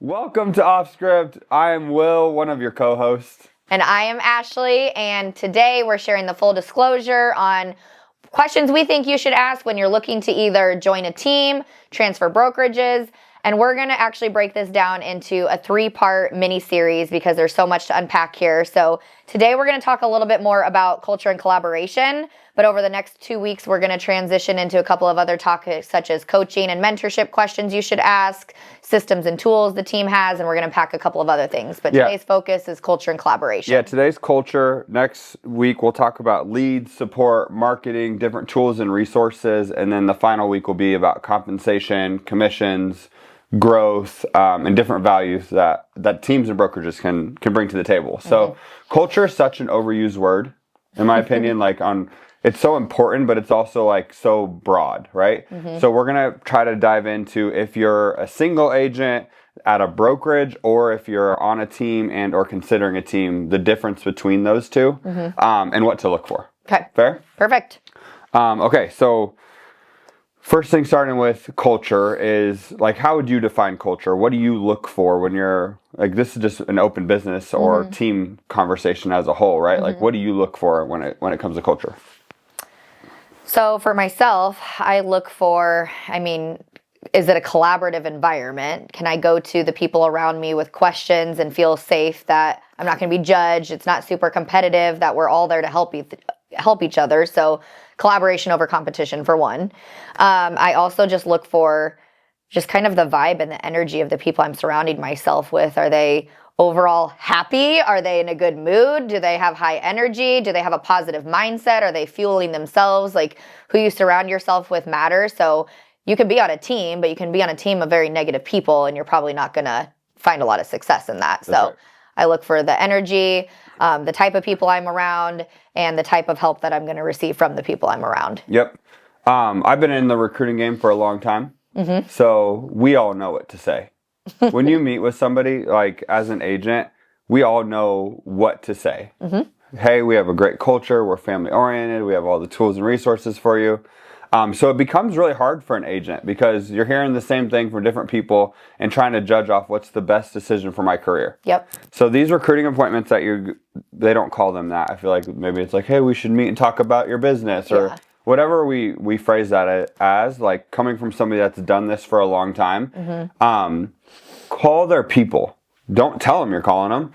Welcome to Off Script. I am Will, one of your co-hosts. And I am Ashley, and today we're sharing the full disclosure on questions we think you should ask when you're looking to either join a team, transfer brokerages, and we're going to actually break this down into a 3-part mini-series because there's so much to unpack here. So today we're going to talk a little bit more about culture and collaboration, but over the next 2 weeks we're going to transition into a couple of other topics such as coaching and mentorship questions you should ask, systems and tools the team has, and we're going to pack a couple of other things. But today's focus is culture and collaboration. Yeah, today's culture. Next week we'll talk about leads, support, marketing, different tools and resources, and then the final week will be about compensation, commissions, growth, and different values that teams and brokerages can bring to the table. So culture is such an overused word, in my opinion. It's so important, but it's also so broad, right? So we're going to try to dive into if you're a single agent at a brokerage or if you're on a team and or considering a team, the difference between those two, and what to look for. Okay. Fair? Perfect. Okay, so first thing starting with culture is, how would you define culture? What do you look for when you're, this is just an open business or team conversation as a whole, right? What do you look for when it comes to culture? So for myself, I look for, is it a collaborative environment? Can I go to the people around me with questions and feel safe that I'm not going to be judged? It's not super competitive, that we're all there to help each other. So collaboration over competition for one. I also just look for just kind of the vibe and the energy of the people I'm surrounding myself with. Are they overall happy? Are they in a good mood? Do they have high energy? Do they have a positive mindset? Are they fueling themselves? Who you surround yourself with matters. So you can be on a team, but you can be on a team of very negative people and you're probably not going to find a lot of success in that. So right. I look for the energy, the type of people I'm around, and the type of help that I'm going to receive from the people I'm around. Yep. I've been in the recruiting game for a long time, so we all know what to say. When you meet with somebody, as an agent, we all know what to say. Hey, we have a great culture, we're family-oriented, we have all the tools and resources for you. So it becomes really hard for an agent because you're hearing the same thing from different people and trying to judge off what's the best decision for my career. Yep. So these recruiting appointments they don't call them that. I feel like maybe it's hey, we should meet and talk about your business or whatever we phrase that as, coming from somebody that's done this for a long time. Call their people. Don't tell them you're calling them.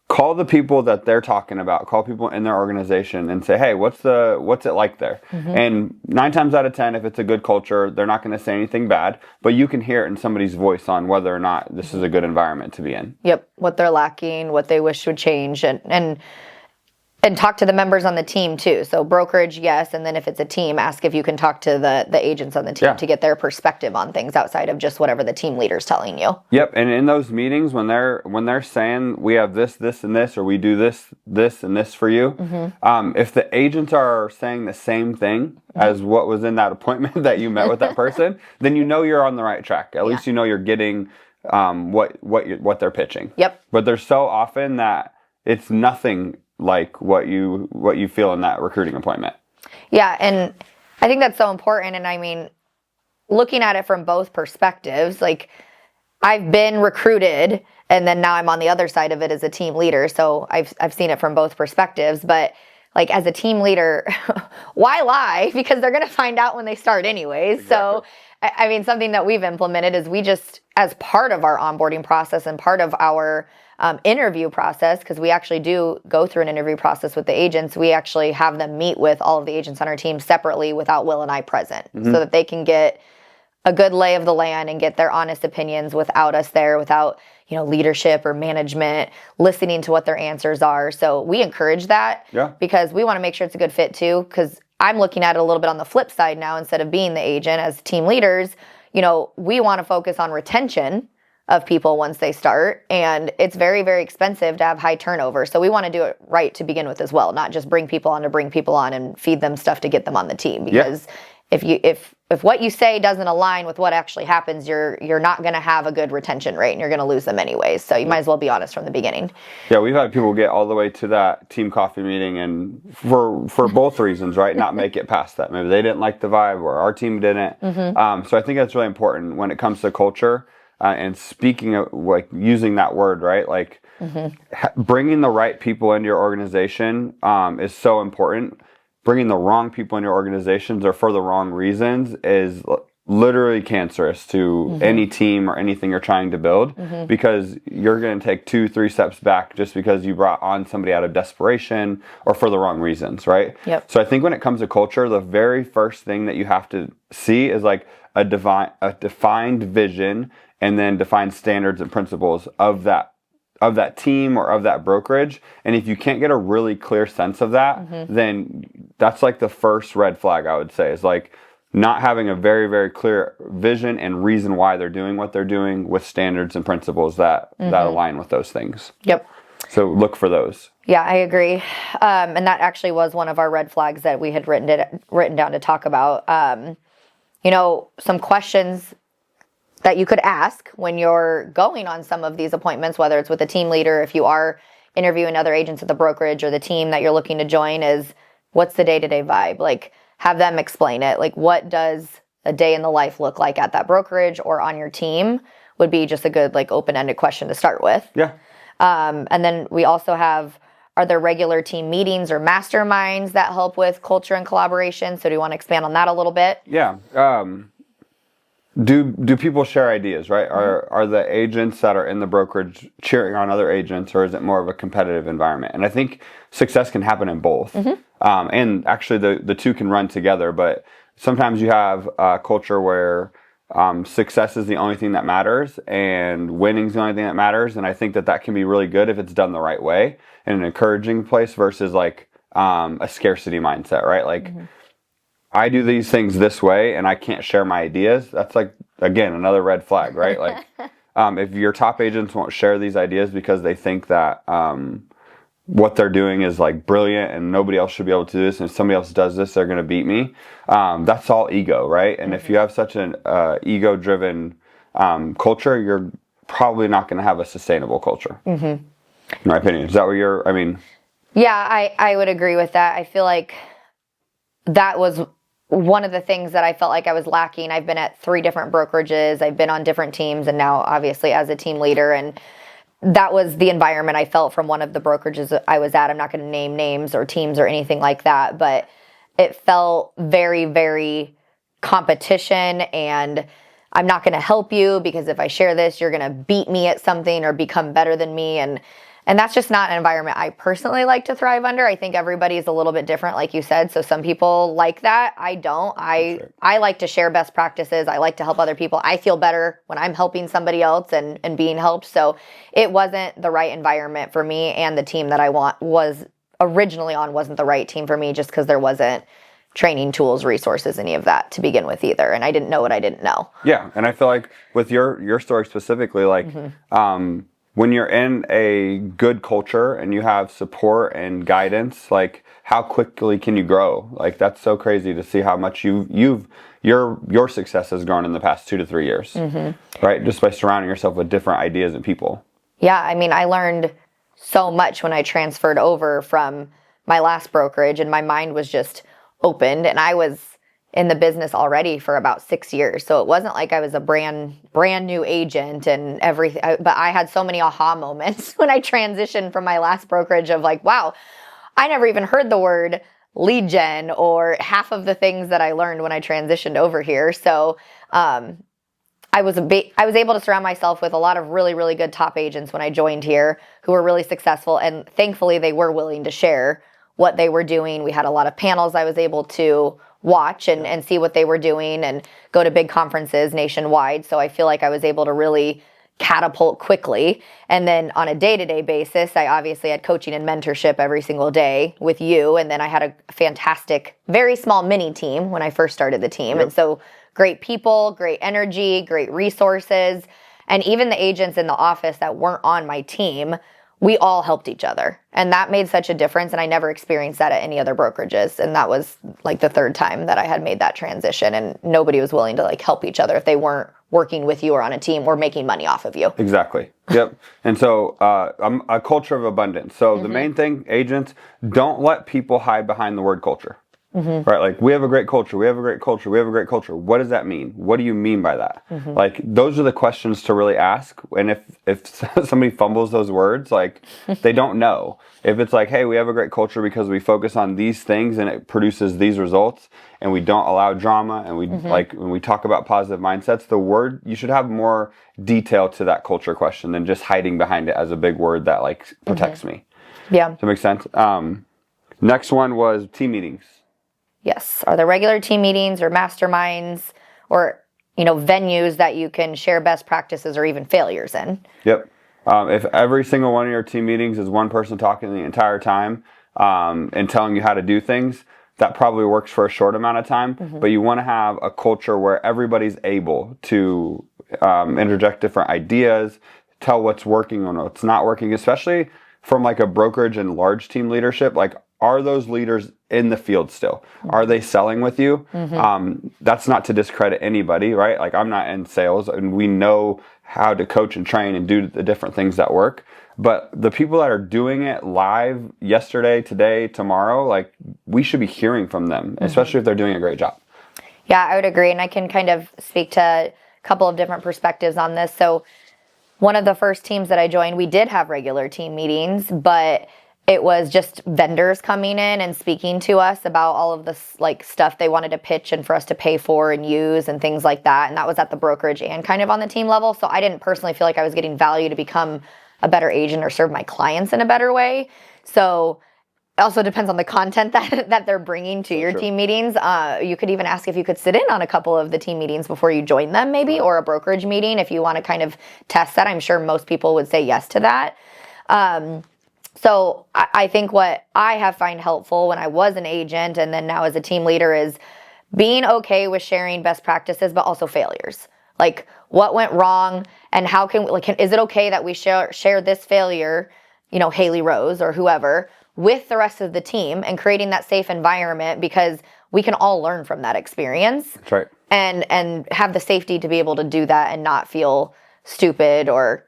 Call the people that they're talking about. Call people in their organization and say, hey, what's it like there? And 9 times out of 10, if it's a good culture, they're not going to say anything bad, but you can hear it in somebody's voice on whether or not this is a good environment to be in. Yep. What they're lacking, what they wish would change, and talk to the members on the team too. So brokerage, yes, and then if it's a team, ask if you can talk to the agents on the team to get their perspective on things outside of just whatever the team leader's telling you. Yep, and in those meetings when they're saying we have this, and this, or we do this, and this for you, if the agents are saying the same thing as what was in that appointment that you met with that person, then you know you're on the right track. At least you know you're getting what they're pitching. Yep. But there's so often that it's nothing like what you feel in that recruiting appointment. Yeah, and I think that's so important. And looking at it from both perspectives, I've been recruited and then now I'm on the other side of it as a team leader. So I've seen it from both perspectives. But as a team leader, why lie? Because they're going to find out when they start anyways. Exactly. So something that we've implemented is we just, as part of our onboarding process and part of our interview process, because we actually do go through an interview process with the agents, we actually have them meet with all of the agents on our team separately without Will and I present, so that they can get a good lay of the land and get their honest opinions without us there, without leadership or management listening to what their answers are. So we encourage that because we want to make sure it's a good fit too, because I'm looking at it a little bit on the flip side now. Instead of being the agent, as team leaders, we want to focus on retention of people once they start, and it's very, very expensive to have high turnover. So we want to do it right to begin with as well, not just bring people on to bring people on and feed them stuff to get them on the team. Because if what you say doesn't align with what actually happens, you're not going to have a good retention rate and you're going to lose them anyways. So you might as well be honest from the beginning. Yeah, we've had people get all the way to that team coffee meeting and for both reasons, right? Not make it past that. Maybe they didn't like the vibe or our team didn't. So I think that's really important when it comes to culture. and speaking of, like, using that word, right? Like, bringing the right people into your organization is so important. Bringing the wrong people in your organizations or for the wrong reasons is literally cancerous to any team or anything you're trying to build, because you're going to take 2-3 steps back just because you brought on somebody out of desperation or for the wrong reasons, right? Yep. So I think when it comes to culture, the very first thing that you have to see is like a defined vision, and then defined standards and principles of that team or of that brokerage. And if you can't get a really clear sense of that, then that's like the first red flag, I would say, is like not having a very, very clear vision and reason why they're doing what they're doing, with standards and principles that align with those things. Yep. So look for those. Yeah, I agree. And that actually was one of our red flags that we had written down to talk about. Some questions that you could ask when you're going on some of these appointments, whether it's with a team leader, if you are interviewing other agents at the brokerage or the team that you're looking to join, is what's the day-to-day vibe? Like, have them explain it. Like, what does a day in the life look like at that brokerage or on your team would be just a good, like, open-ended question to start with. Yeah. And then we also have, are there regular team meetings or masterminds that help with culture and collaboration? So do you want to expand on that a little bit? Yeah. Do people share ideas, right? Are the agents that are in the brokerage cheering on other agents, or is it more of a competitive environment? And I think success can happen in both. And actually the two can run together, but sometimes you have a culture where success is the only thing that matters and winning is the only thing that matters. And I think that can be really good if it's done the right way, in an encouraging place, versus like a scarcity mindset, right? Like, I do these things this way and I can't share my ideas. That's like, again, another red flag, right? Like, if your top agents won't share these ideas because they think that what they're doing is like brilliant and nobody else should be able to do this, and if somebody else does this, they're going to beat me. That's all ego, right? And if you have such an ego-driven culture, you're probably not going to have a sustainable culture. In my opinion. Is that what I mean? Yeah, I would agree with that. I feel like that was one of the things that I felt like I was lacking. I've been at 3 different brokerages. I've been on different teams, and now obviously as a team leader. And that was the environment I felt from one of the brokerages I was at. I'm not going to name names or teams or anything like that, but it felt very, very competition, and I'm not going to help you because if I share this, you're going to beat me at something or become better than me. And that's just not an environment I personally like to thrive under. I think everybody's a little bit different, like you said. So some people like that. I don't. I like to share best practices. I like to help other people. I feel better when I'm helping somebody else and being helped. So it wasn't the right environment for me, and the team that I was originally on wasn't the right team for me, just because there wasn't training, tools, resources, any of that to begin with either. And I didn't know what I didn't know. Yeah. And I feel like with your story specifically, like, when you're in a good culture and you have support and guidance, like, how quickly can you grow? Like, that's so crazy to see how much your success has grown in the past 2 to 3 years, right? Just by surrounding yourself with different ideas and people. Yeah, I mean, I learned so much when I transferred over from my last brokerage, and my mind was just opened, and I was in the business already for about 6 years. So it wasn't like I was a brand new agent and everything, but I had so many aha moments when I transitioned from my last brokerage of like, wow, I never even heard the word lead gen or half of the things that I learned when I transitioned over here. So I was able to surround myself with a lot of really, really good top agents when I joined here who were really successful, and thankfully they were willing to share what they were doing. We had a lot of panels I was able to watch and see what they were doing, and go to big conferences nationwide. So I feel like I was able to really catapult quickly. And then on a day-to-day basis, I obviously had coaching and mentorship every single day with you. And then I had a fantastic, very small mini team when I first started the team. And so great people, great energy, great resources. And even the agents in the office that weren't on my team, we all helped each other. And that made such a difference. And I never experienced that at any other brokerages. And that was like the 3rd time that I had made that transition. And nobody was willing to like help each other if they weren't working with you or on a team or making money off of you. Exactly. Yep. And so a culture of abundance. So the main thing, agents, don't let people hide behind the word culture. right? Like, we have a great culture, we have a great culture, we have a great culture. What does that mean? What do you mean by that? Like, those are the questions to really ask. And if somebody fumbles those words, like, they don't know. If it's like, hey, we have a great culture because we focus on these things and it produces these results, and we don't allow drama, and we like, when we talk about positive mindsets, the word, you should have more detail to that culture question than just hiding behind it as a big word that like protects me. Yeah. Does that make sense? Next one was team meetings. Yes. Are there regular team meetings or masterminds or, venues that you can share best practices or even failures in? Yep. If every single one of your team meetings is one person talking the entire time and telling you how to do things, that probably works for a short amount of time. But you want to have a culture where everybody's able to interject different ideas, tell what's working and what's not working, especially from like a brokerage and large team leadership. Like, are those leaders in the field still? Are they selling with you? That's not to discredit anybody, right? Like, I'm not in sales, and we know how to coach and train and do the different things that work. But the people that are doing it live yesterday, today, tomorrow, like, we should be hearing from them, especially if they're doing a great job. Yeah, I would agree. And I can kind of speak to a couple of different perspectives on this. So one of the first teams that I joined, we did have regular team meetings, but it was just vendors coming in and speaking to us about all of this like stuff they wanted to pitch and for us to pay for and use and things like that. And that was at the brokerage and kind of on the team level. So I didn't personally feel like I was getting value to become a better agent or serve my clients in a better way. So it also depends on the content that they're bringing to your team meetings. You could even ask if you could sit in on a couple of the team meetings before you join them, maybe, or a brokerage meeting if you want to kind of test that. I'm sure most people would say yes to that. So I think what I have found helpful when I was an agent and then now as a team leader is being okay with sharing best practices, but also failures. Like, what went wrong and how is it okay that we share this failure, Haley Rose or whoever, with the rest of the team, and creating that safe environment, because we can all learn from that experience. That's right. And have the safety to be able to do that and not feel stupid or,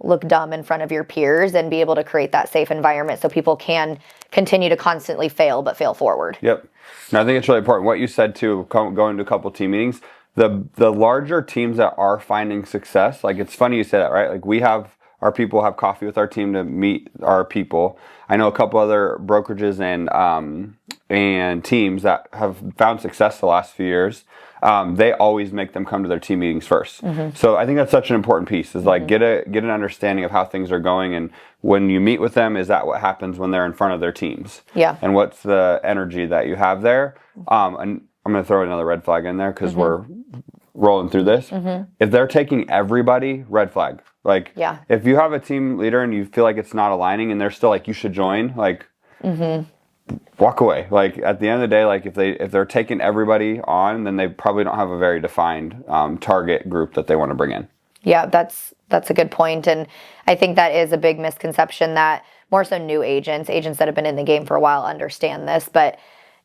look dumb in front of your peers, and be able to create that safe environment so people can continue to constantly fail, but fail forward. Yep. And I think it's really important what you said too, going to a couple team meetings. The larger teams that are finding success, like, it's funny you say that, right? Like, our people have coffee with our team to meet our people. I know a couple other brokerages and teams that have found success the last few years. They always make them come to their team meetings first. So I think that's such an important piece, is like, get an understanding of how things are going, and when you meet with them, is that what happens when they're in front of their teams? Yeah. And what's the energy that you have there? And I'm going to throw another red flag in there because we're rolling through this. If they're taking everybody, red flag. Like, if you have a team leader and you feel like it's not aligning and they're still like, you should join, like, walk away. Like, at the end of the day, like, if they're taking everybody on, then they probably don't have a very defined target group that they want to bring in. Yeah, that's a good point. And I think that is a big misconception that more so new agents that have been in the game for a while understand this, but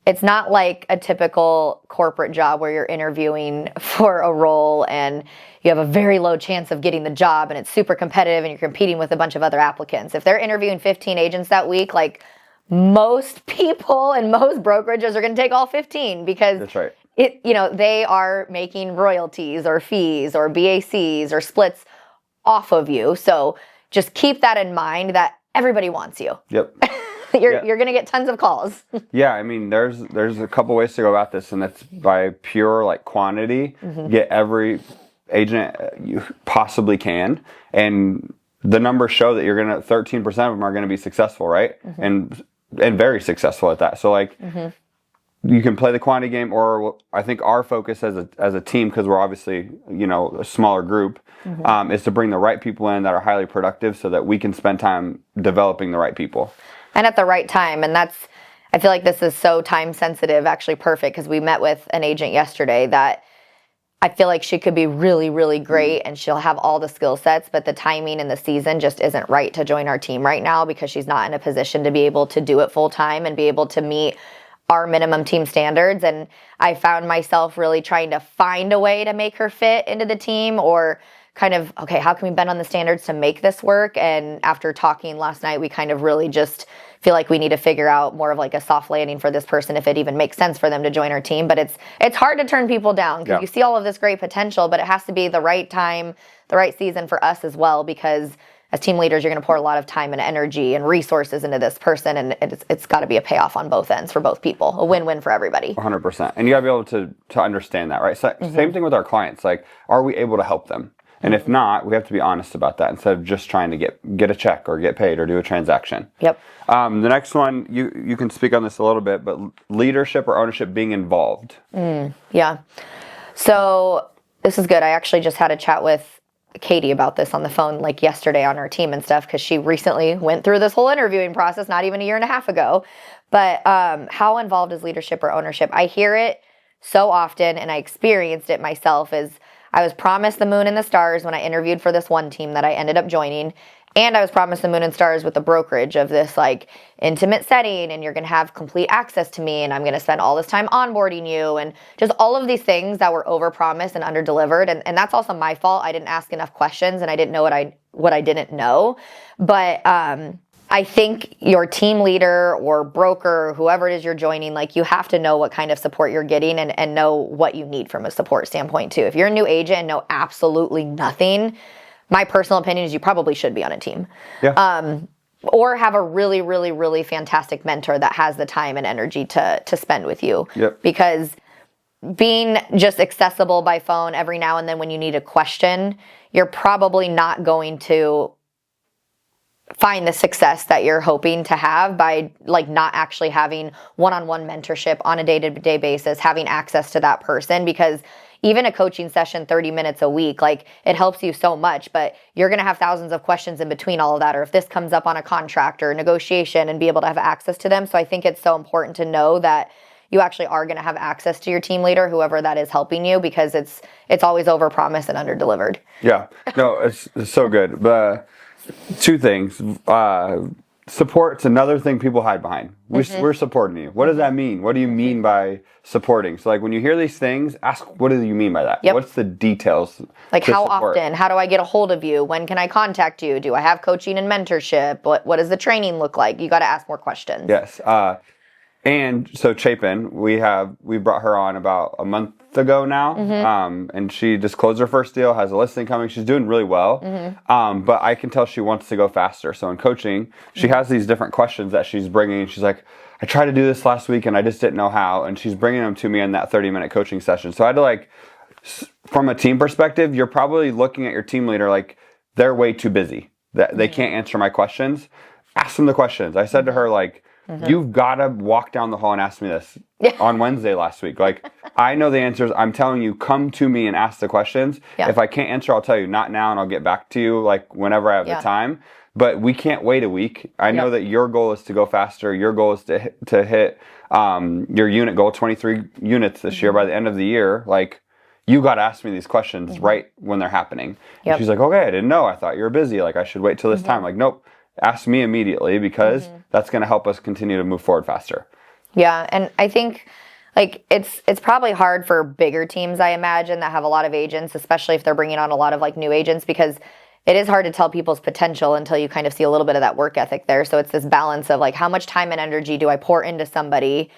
it's not like a typical corporate job where you're interviewing for a role and you have a very low chance of getting the job and it's super competitive and you're competing with a bunch of other applicants. If they're interviewing 15 agents that week, like, most people and most brokerages are going to take all 15 because that's right. They are making royalties or fees or BACs or splits off of you. So just keep that in mind, that everybody wants you. Yep. You're going to get tons of calls. Yeah, I mean, there's a couple ways to go about this, and that's by pure like quantity. Get every agent you possibly can, and the numbers show that 13% of them are gonna be successful, right? And very successful at that. So like, you can play the quantity game, or I think our focus as a team, because we're obviously a smaller group, is to bring the right people in that are highly productive, so that we can spend time developing the right people. And at the right time. And I feel like this is so time sensitive, actually perfect, because we met with an agent yesterday that I feel like she could be really, really great and she'll have all the skill sets, but the timing and the season just isn't right to join our team right now, because she's not in a position to be able to do it full time and be able to meet our minimum team standards. And I found myself really trying to find a way to make her fit into the team, or kind of, okay, how can we bend on the standards to make this work? And after talking last night, we kind of really just feel like we need to figure out more of like a soft landing for this person if it even makes sense for them to join our team. But it's hard to turn people down because you see all of this great potential, but it has to be the right time, the right season for us as well, because as team leaders, you're going to pour a lot of time and energy and resources into this person, and it's got to be a payoff on both ends for both people, a win-win for everybody. 100%. And you got to be able to understand that, right? So, same thing with our clients. Like, are we able to help them? And if not, we have to be honest about that instead of just trying to get a check or get paid or do a transaction. Yep. The next one, you can speak on this a little bit, but leadership or ownership being involved. Yeah. So this is good. I actually just had a chat with Katie about this on the phone like yesterday on our team and stuff, because she recently went through this whole interviewing process not even a year and a half ago. But how involved is leadership or ownership? I hear it so often, and I experienced it myself. Is I was promised the moon and the stars when I interviewed for this one team that I ended up joining. And I was promised the moon and stars with the brokerage of this like intimate setting, and you're going to have complete access to me, and I'm going to spend all this time onboarding you, and just all of these things that were overpromised and underdelivered. And that's also my fault. I didn't ask enough questions, and I didn't know what I didn't know. But I think your team leader or broker, whoever it is you're joining, like you have to know what kind of support you're getting and know what you need from a support standpoint too. If you're a new agent and know absolutely nothing, my personal opinion is you probably should be on a team. Yeah. Or have a really, really, really fantastic mentor that has the time and energy to spend with you. Yep. Because being just accessible by phone every now and then when you need a question, you're probably not going to find the success that you're hoping to have by like not actually having one-on-one mentorship on a day-to-day basis, having access to that person. Because even a coaching session, 30 minutes a week, like it helps you so much, but you're going to have thousands of questions in between all of that. Or if this comes up on a contract or negotiation, and be able to have access to them. So I think it's so important to know that you actually are going to have access to your team leader, whoever that is helping you, because it's always overpromised and underdelivered. Yeah. No, it's so good. But two things. Support's another thing people hide behind. We're supporting you. What does that mean? What do you mean by supporting? So like when you hear these things, ask, what do you mean by that? Yep. What's the details? Like how often? How do I get a hold of you? When can I contact you? Do I have coaching and mentorship? What does the training look like? You got to ask more questions. Yes. And so Chapin, we brought her on about a month ago now, and she just closed her first deal, has a listing coming. She's doing really well, but I can tell she wants to go faster. So in coaching, she has these different questions that she's bringing. She's like, I tried to do this last week and I just didn't know how, and she's bringing them to me in that 30-minute coaching session. So I had to like, from a team perspective, you're probably looking at your team leader like they're way too busy, that they can't answer my questions. Ask them the questions. I said to her like, you've got to walk down the hall and ask me this on Wednesday last week. Like, I know the answers. I'm telling you, come to me and ask the questions. Yeah. If I can't answer, I'll tell you, not now, and I'll get back to you like whenever I have the time. But we can't wait a week. I know that your goal is to go faster. Your goal is to hit your unit goal, 23 units this year by the end of the year. Like, you got to ask me these questions right when they're happening. And she's like, okay, I didn't know. I thought you were busy. Like, I should wait till this time. Like, nope. Ask me immediately, because that's going to help us continue to move forward faster. Yeah, and I think like it's probably hard for bigger teams, I imagine, that have a lot of agents, especially if they're bringing on a lot of like new agents, because it is hard to tell people's potential until you kind of see a little bit of that work ethic there. So it's this balance of like, how much time and energy do I pour into somebody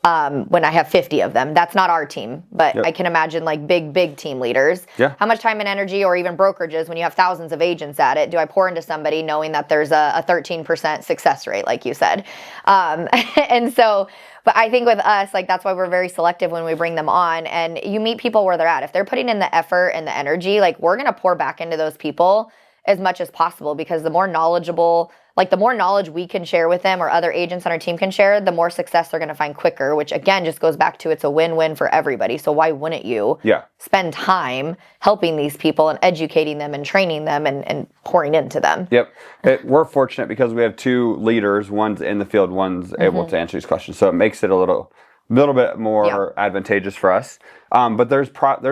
when I have 50 of them? That's not our team, but I can imagine like big team leaders. Yeah. How much time and energy, or even brokerages, when you have thousands of agents at it, do I pour into somebody knowing that there's a 13% success rate, like you said? And so, but I think with us, like that's why we're very selective when we bring them on, and you meet people where they're at. If they're putting in the effort and the energy, like we're going to pour back into those people as much as possible, because the more knowledgeable, like the more knowledge we can share with them or other agents on our team can share, the more success they're going to find quicker, which again just goes back to it's a win-win for everybody. So why wouldn't you spend time helping these people and educating them and training them and pouring into them? Yep. We're fortunate because we have two leaders. One's in the field, one's able to answer these questions. So it makes it a little bit more advantageous for us. But there's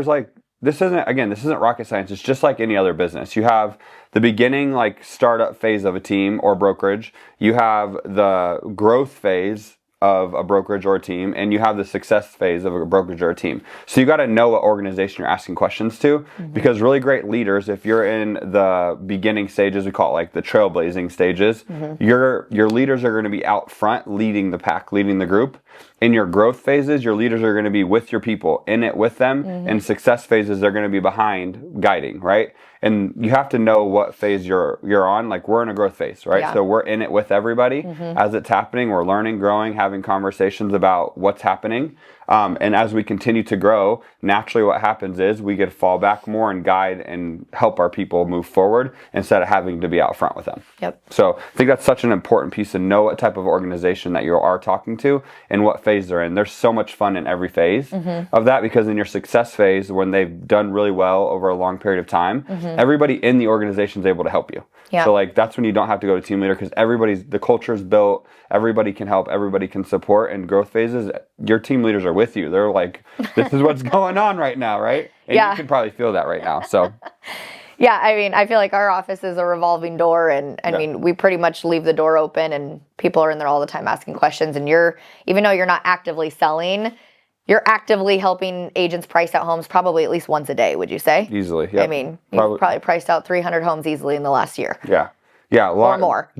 like, this isn't rocket science. It's just like any other business. You have the beginning, like startup phase of a team or brokerage. You have the growth phase of a brokerage or a team, and you have the success phase of a brokerage or a team. So you got to know what organization you're asking questions to, because really great leaders, if you're in the beginning stages, we call it like the trailblazing stages, your leaders are going to be out front leading the pack, leading the group. In your growth phases, your leaders are going to be with your people, in it with them. In success phases, they're going to be behind, guiding, right? And you have to know what phase you're on. Like, we're in a growth phase, right? So we're in it with everybody as it's happening. We're learning, growing, having conversations about what's happening. And as we continue to grow, naturally what happens is we get to fall back more and guide and help our people move forward instead of having to be out front with them. So I think that's such an important piece to know what type of organization that you are talking to and what phase they're in. There's so much fun in every phase of that, because in your success phase, when they've done really well over a long period of time, everybody in the organization is able to help you. So like, that's when you don't have to go to team leader, because the culture is built, everybody can help, everybody can support. In growth phases, your team leaders are with you. They're like, this is what's going on right now, right? And you can probably feel that right now. So yeah, I mean, I feel like our office is a revolving door, and I mean, we pretty much leave the door open and people are in there all the time asking questions, and even though you're not actively selling, you're actively helping agents price out homes probably at least once a day, would you say? Easily, yeah. I mean, you've probably priced out 300 homes easily in the last year. Yeah, or more.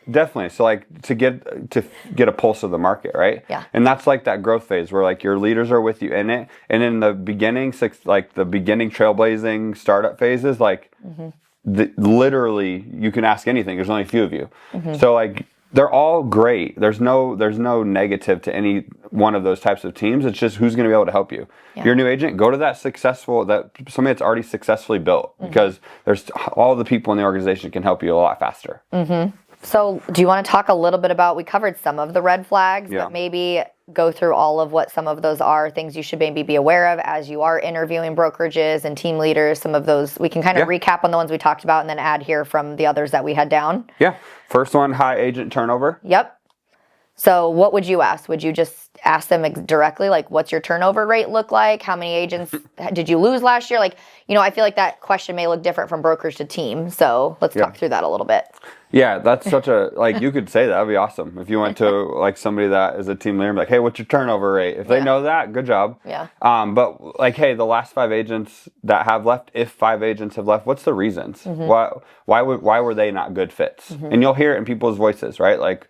Definitely. So like, to get a pulse of the market, right? Yeah. And that's like that growth phase where like your leaders are with you in it. And in the beginning, like the beginning trailblazing startup phases, like literally you can ask anything. There's only a few of you. So like, they're all great. There's no negative to any one of those types of teams. It's just who's going to be able to help you. You're a new agent, go to that somebody that's already successfully built, because there's all the people in the organization can help you a lot faster. So do you want to talk a little bit about, we covered some of the red flags, but maybe go through all of what some of those are, things you should maybe be aware of as you are interviewing brokerages and team leaders. Some of those, we can kind of recap on the ones we talked about and then add here from the others that we had down. First one, high agent turnover. So what would you ask? Would you just ask them directly, like, what's your turnover rate look like? How many agents did you lose last year? Like, I feel like that question may look different from brokerage to team. So let's talk through that a little bit. Yeah, that's such a, like, you could say that. That'd be awesome. If you went to, like, somebody that is a team leader and be like, hey, what's your turnover rate? If they know that, good job. But, like, hey, the last 5 agents that have left, if 5 agents have left, what's the reasons? Why were they not good fits? And you'll hear it in people's voices, right? Like,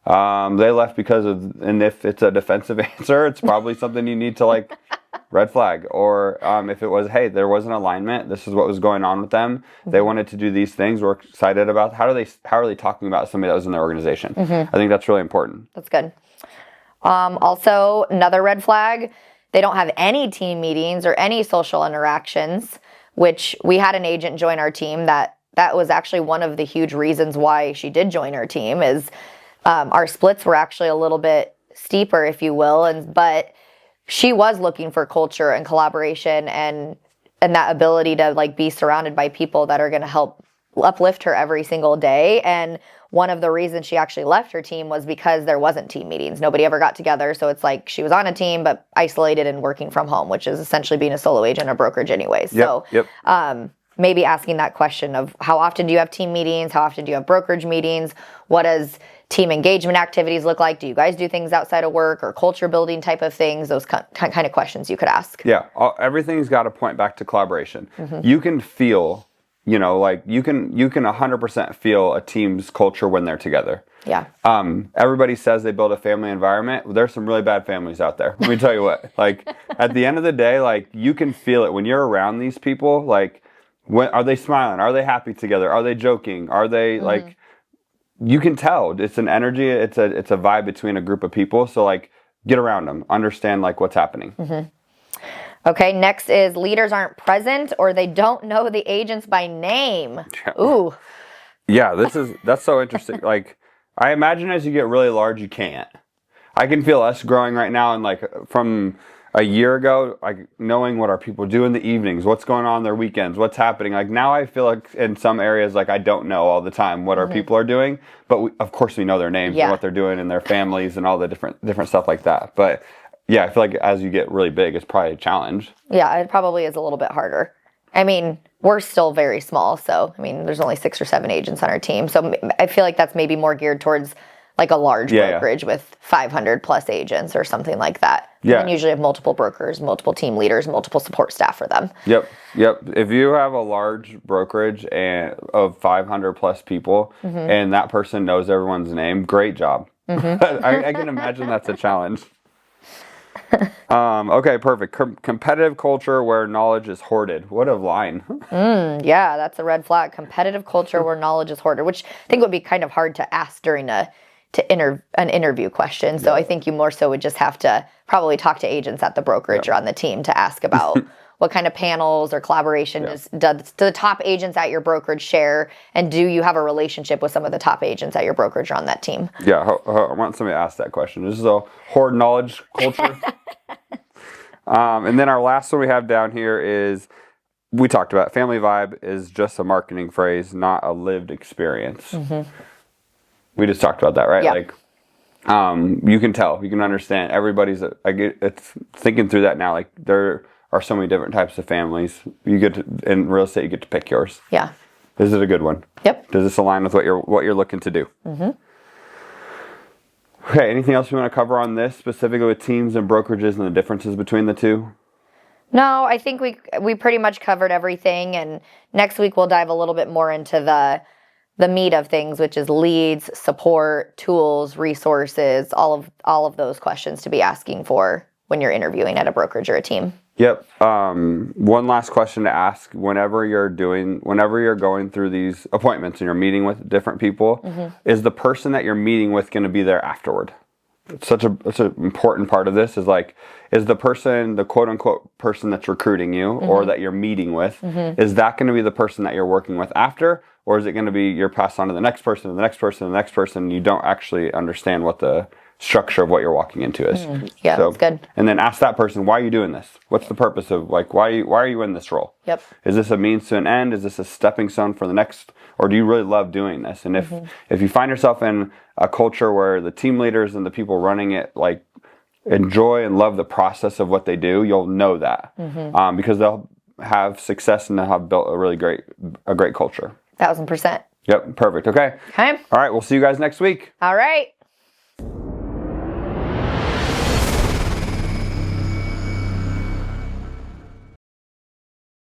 they left because of, and if it's a defensive answer, it's probably something you need to, like, red flag. Or if it was, hey, there was an alignment, this is what was going on with them, they wanted to do these things, we're excited about, how are they talking about somebody that was in their organization? I think that's really important. That's good. Also, another red flag, they don't have any team meetings or any social interactions, which we had an agent join our team that was actually one of the huge reasons why she did join our team, is our splits were actually a little bit steeper, if you will, but she was looking for culture and collaboration and that ability to, like, be surrounded by people that are going to help uplift her every single day. And one of the reasons she actually left her team was because there wasn't team meetings. Nobody ever got together. So it's like she was on a team, but isolated and working from home, which is essentially being a solo agent or brokerage anyways. Maybe asking that question of, how often do you have team meetings? How often do you have brokerage meetings? What does team engagement activities look like? Do you guys do things outside of work or culture building type of things? Those kind of questions you could ask. Everything's got to point back to collaboration. You can feel, like you can 100% feel a team's culture when they're together. Everybody says they build a family environment. There's some really bad families out there. Let me tell you what, like, at the end of the day, like, you can feel it when you're around these people. Like, are they smiling? Are they happy together? Are they joking? Are they like, you can tell it's an energy. It's a vibe between a group of people. So, like, get around them, understand, like, what's happening. Okay. Next is leaders aren't present or they don't know the agents by name. Ooh. Yeah. That's so interesting. Like, I imagine as you get really large, you can't. I can feel us growing right now, and like from a year ago, like, knowing what our people do in the evenings, what's going on their weekends, what's happening. Like, now I feel like in some areas, like, I don't know all the time what our people are doing, but of course we know their names and what they're doing and their families and all the different stuff like that. But yeah, I feel like as you get really big, it's probably a challenge. Yeah, it probably is a little bit harder. I mean, we're still very small, so I mean, there's only 6 or 7 agents on our team, so I feel like that's maybe more geared towards like a large Yeah, brokerage with 500 plus agents or something like that. Yeah. And usually have multiple brokers, multiple team leaders, multiple support staff for them. Yep. If you have a large brokerage and of 500 plus people, and that person knows everyone's name, great job. I can imagine that's a challenge. Okay, perfect. Competitive culture where knowledge is hoarded. What a line. Yeah, that's a red flag. Competitive culture where knowledge is hoarded, which I think would be kind of hard to ask during an interview question. So I think you more so would just have to probably talk to agents at the brokerage or on the team to ask about what kind of panels or collaboration do the top agents at your brokerage share, and do you have a relationship with some of the top agents at your brokerage or on that team? Yeah, I want somebody to ask that question. This is a hoard knowledge culture. And then our last one we have down here is, we talked about family vibe is just a marketing phrase, not a lived experience. We just talked about that, right? Yeah. Like, you can tell, you can understand. Everybody's, it's thinking through that now. Like, there are so many different types of families. You get to, in real estate, you get to pick yours. Yeah. Is it a good one? Yep. Does this align with what you're looking to do? Okay. Anything else you want to cover on this, specifically with teams and brokerages and the differences between the two? No, I think we pretty much covered everything, and next week we'll dive a little bit more into the meat of things, which is leads, support, tools, resources, all of those questions to be asking for when you're interviewing at a brokerage or a team. Yep. One last question to ask whenever you're going through these appointments and you're meeting with different people, is the person that you're meeting with going to be there afterward? It's such an important part of this is the person, the quote unquote person that's recruiting you or that you're meeting with, is that going to be the person that you're working with after? Or is it going to be you're passed on to the next person, the next person, the next person, and you don't actually understand what the structure of what you're walking into is? Yeah, that's good. And then ask that person, why are you doing this? What's the purpose of, why are you in this role? Yep. Is this a means to an end? Is this a stepping stone for the next, or do you really love doing this? And if you find yourself in a culture where the team leaders and the people running it enjoy and love the process of what they do, you'll know that because they'll have success and they'll have built a great culture. 1000%. Yep, perfect. Okay. Okay. All right, we'll see you guys next week. All right.